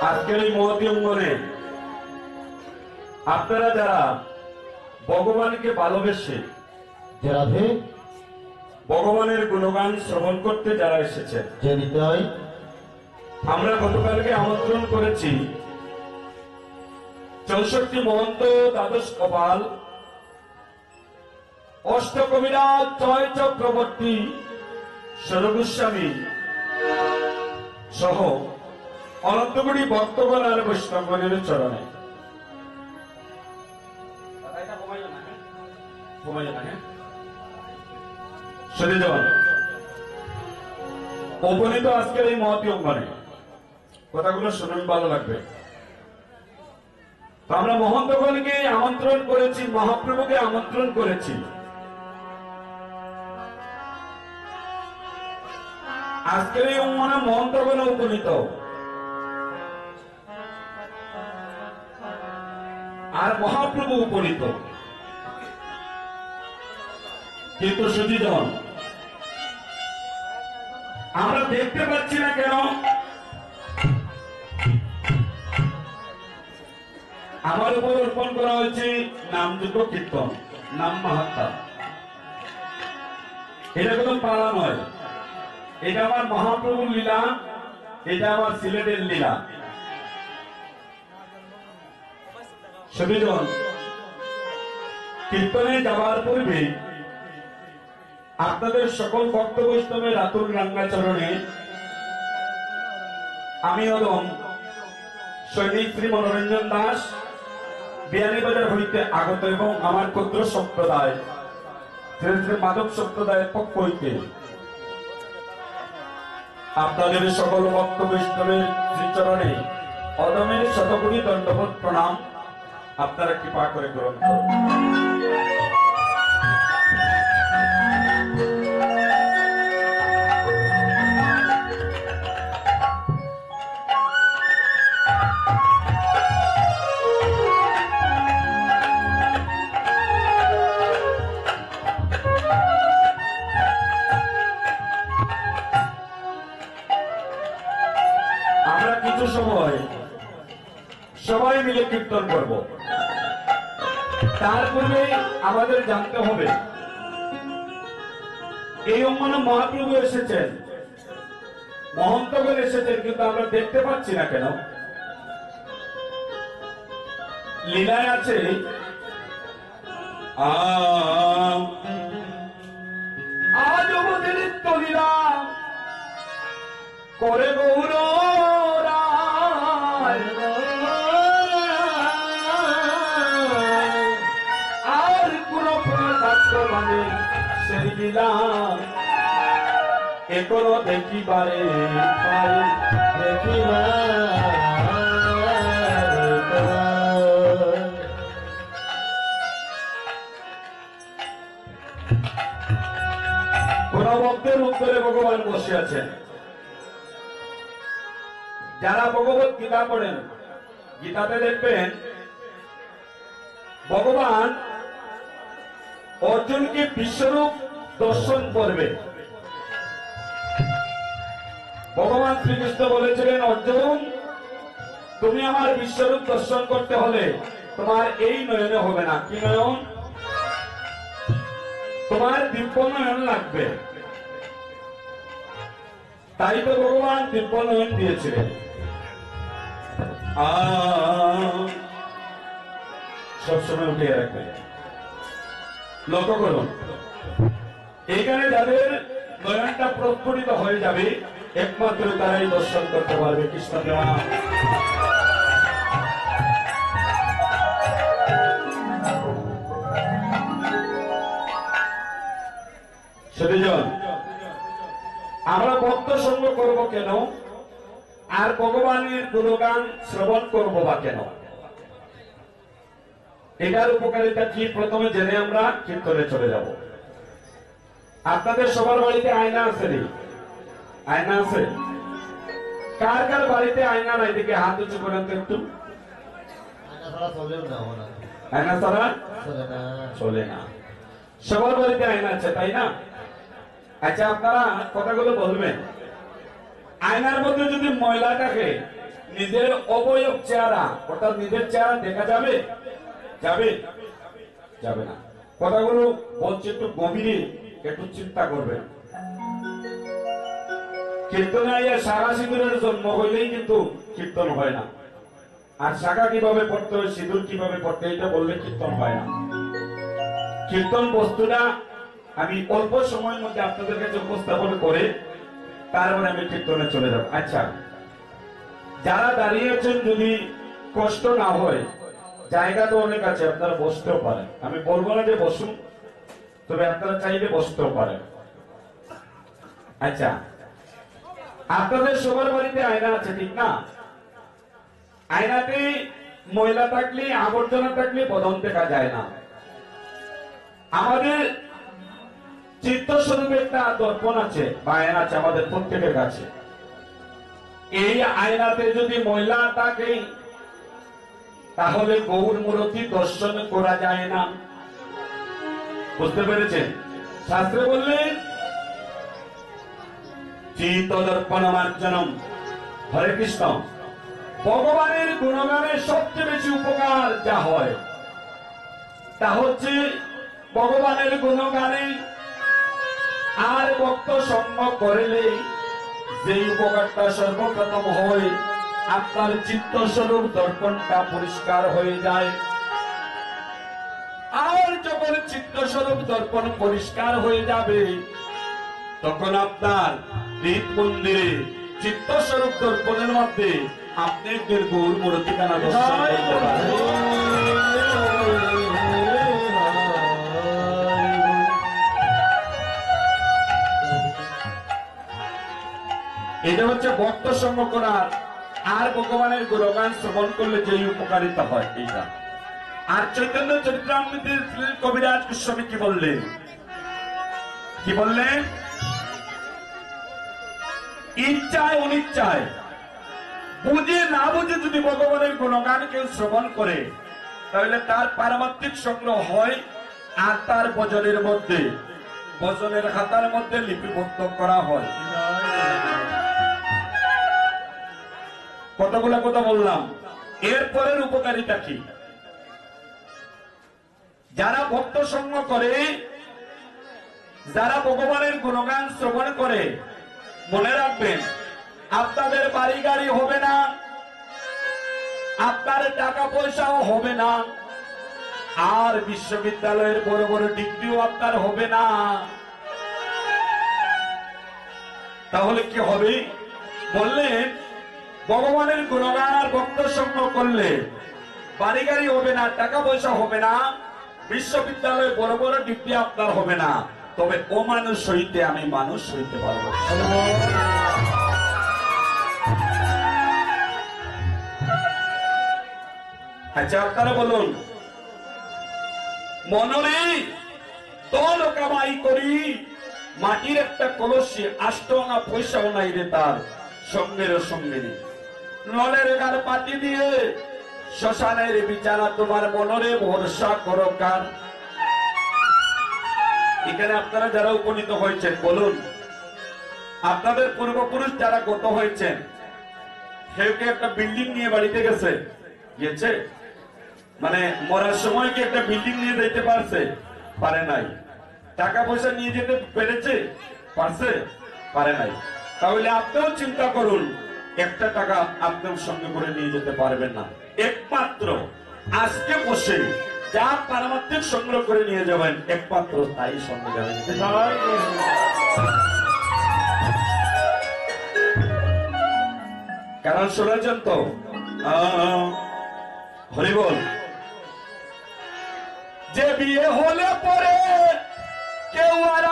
আজকের এই মহতী অঙ্গনে আপনারা যারা ভগবানকে ভালোবেসে ভগবানের গুণগান শ্রবণ করতে যারা এসেছেন, আমরা গতকালকে আমন্ত্রণ করেছি 64 মহন্ত, দ্বাদশ কপাল, অষ্টকবিরাজ, জয় চক্রবর্তী, সরগোস্বামী সহ অনন্তগুড়ি ভক্তগণ আর বৈষ্ণবগণের চরণে উপনীত আজকের এই মহতী অঙ্গনে কথাগুলো শুনুন, ভালো লাগবে। তো আমরা মহন্তগণকে আমন্ত্রণ করেছি, মহাপ্রভুকে আমন্ত্রণ করেছি। আজকের এই অঙ্গনে মহন্তগণ উপনীত, আর মহাপ্রভু উপনীত। কিন্তু সুধীজন, আমরা দেখতে পাচ্ছি না কেন? আমার উপর অর্পণ করা হয়েছে নামযজ্ঞ কীর্তন, নাম মাহাত্ম্য। এটা কোনো পালা নয়, এটা আমার মহাপ্রভুর লীলা, এটা আমার সিলেটের লীলা। সুধীজন, কীর্তনে যাওয়ার পূর্বে আপনাদের সকল ভক্ত বৈষ্ণবের আতুর রাঙ্গাচরণে আমি হলাম সৈনিক শ্রী মনোরঞ্জন দাস, বিয়ানীবাজার হইতে আগত এবং আমার ক্ষুদ্র সম্প্রদায় শ্রী শ্রী মাধব সম্প্রদায়ের পক্ষ হইতে আপনাদের সকল ভক্ত বৈষ্ণবের শ্রীচরণে অদমের শতকোটি দণ্ডবোধ প্রণাম আপনারা কৃপা করে গ্রহণ করুন। আমরা কিছু সময় সবাই মিলে কীর্তন করব, তার পূর্বে আমাদের জানতে হবে এই অঙ্গনে মহাপ্রভু এসেছেন, মহন্তগণ এসেছেন, কিন্তু আমরা দেখতে পাচ্ছি না কেন? লীলায় আছে আজ অবতীর্ণ লীলা করে গৌর আর কোন মানে সেই লীলা এখনো দেখিবারে কোন ভক্তের উত্তরে ভগবান বসে আছেন। যারা ভগবত গীতা পড়েন, গীতাতে দেখবেন ভগবান অর্জুনকে বিশ্বরূপ দর্শন করবে। ভগবান শ্রীকৃষ্ণ বলেছিলেন, অর্জুন, তুমি আমার বিশ্বরূপ দর্শন করতে হলে তোমার এই নয়নে হবে না। কি নয়ন? তোমার দিব্য নয়ন লাগবে। তাই তো ভগবান দিব্য নয়ন দিয়েছিলেন। সবসময় উঠিয়ে রাখবে। লক্ষ্য করুন, এখানে যাদের নয়নটা প্রস্ফুটিত হয়ে যাবে একমাত্র তারাই দর্শন করতে পারবে কৃষ্ণ দেওয়া। সেদিন আমরা ভক্ত সঙ্গ করব কেন, আর ভগবানের গুণগান শ্রবণ করব বা কেন? এটার উপকারিতা কি প্রথমে জেনে আমরা কীর্তনে চলে যাব। আপনাদের সবার বাড়িতে আয়না আছে নি? আয়না আছে? কার কার বাড়িতে আয়না নাই? দিকে হাত উঁচু করেন তো একটু। আয়না ছাড়া চলে না। সবার বাড়িতে আয়না আছে, তাই না? আচ্ছা, আপনারা কথাগুলো বলবেন। আয়নার মধ্যে যদি ময়লা থাকে নিজের অবয়ব চেহারা, অর্থাৎ নিজের চেহারা দেখা যাবে? যাবে? যাবে না। কথাগুলো বলছে একটু গভীরে, একটু চিন্তা করবেন। কীর্তনে আইয়া শাখা সিঁদুরের জন্ম হইলেই কিন্তু কীর্তন হয় না। আর শাখা কিভাবে পড়তে হয়, সিঁদুর কিভাবে পড়তে হয়, এটা বললে কীর্তন হয় না। কীর্তন বস্তুটা আমি অল্প সময়ের মধ্যে আপনাদের কাছে উপস্থাপন করে তারপরে আমি কীর্তনে চলে যাব। আচ্ছা, যারা দাঁড়িয়ে আছেন যদি কষ্ট না হয়, জায়গা তো অনেক আছে, আপনারা বসতেও পারেন। আমি বলবো না যে বসুন, তবে আপনারা চাইলে বসতেও পারেন। আচ্ছা, আপনাদের সবার বাড়িতে আয়না আছে, ঠিক না? আয়নাতে ময়লা থাকলে, আবর্জনা থাকলে বদন দেখা যায় না। আমাদের চিত্তস্বরূপে একটা দর্পণ আছে বা আয়না আছে আমাদের প্রত্যেকের কাছে। এই আয়নাতে যদি ময়লা থাকে তাহলে গৌর মূর্তি দর্শন করা যায় না। বুঝতে পেরেছেন? শাস্ত্রে বললেন চিত্ত দর্পণ মার্জনম। হরে কৃষ্ণ। ভগবানের গুণগানের সবচেয়ে বেশি উপকার যা হয় তা হচ্ছে ভগবানের গুণগানে আর ভক্ত সঙ্গ করলে যে উপকারটা সর্বপ্রথম হয়, আপনার চিত্ত স্বরূপ দর্পণটা পরিষ্কার হয়ে যায়। আর যখন চিত্ত স্বরূপ দর্পণ পরিষ্কার হয়ে যাবে তখন আপনার হৃদ মন্দিরে চিত্ত স্বরূপ দর্পণের মধ্যে আপনি গৌর মূর্তিখানা দর্শন করতে পারবেন। এটা হচ্ছে ভক্ত সঙ্গ করার আর ভগবানের গুণগান শ্রবণ করলে যে উপকারিতা হয় এইটা। আর চৈতন্য চরিতামৃতের কবিরাজ গোস্বামী কি বললেন? কি বললেন? ইচ্ছায় অনিচ্ছায়, বুঝে না বুঝে যদি ভগবানের গুণগান কেউ শ্রবণ করে তাহলে তার পারমাত্মিক সংগ্রহ হয় আর তার ভজনের মধ্যে, ভজনের খাতার মধ্যে লিপিবদ্ধ করা হয়। কতগুলা কথা বললাম। এরপরের উপকারিতা কি? যারা ভক্ত সঙ্গ করে, যারা ভগবানের গুণগান শ্রবণ করে, মনে রাখবেন আপনাদের বাড়ি গাড়ি হবে না, আপনার টাকা পয়সাও হবে না, আর বিশ্ববিদ্যালয়ের বড় বড় ডিগ্রিও আপনার হবে না। তাহলে কি হবে? বললেন ভগবানের গুণগান আর ভক্ত সঙ্গ করলে বাড়ি গাড়ি হবে না, টাকা পয়সা হবে না, বিশ্ববিদ্যালয়ে বড় বড় ডিগ্রি আপনার হবে না, তবে ও মানুষ হইতে আমি মানুষ হইতে পারবো। আচ্ছা, আপনারা বলুন, মনরে দল কামাই করি, মাটির একটা কলসি 8 টাকা পয়সাও নাই রে তার, সঙ্গের সঙ্গে নলের গার পাটি দিয়ে শ্মশানের বিচারা তোমার মনরে ভরসা করো কার। এখানে আপনারা যারা উপনীত হয়েছেন বলুন, আপনাদের পূর্বপুরুষ যারা গত হয়েছেন কেউ কি একটা বিল্ডিং নিয়ে বাড়িতে গেছে? মানে মরার সময় কি একটা বিল্ডিং নিয়ে যেতে পারছে? পারে নাই। টাকা পয়সা নিয়ে যেতে পেরেছে? পারছে? পারে নাই। তাহলে আপনিও চিন্তা করুন, একটা টাকা আপনার সঙ্গে করে নিয়ে যেতে পারবেন না। একমাত্র আজকে বসে যা পারমাত্মিক সংগ্রহ করে নিয়ে যাবেন একমাত্র তাই সঙ্গে যাবেন। কারণ শুনেছেন তো, হরিবল, যে বিয়ে হলে পরে কেউ আর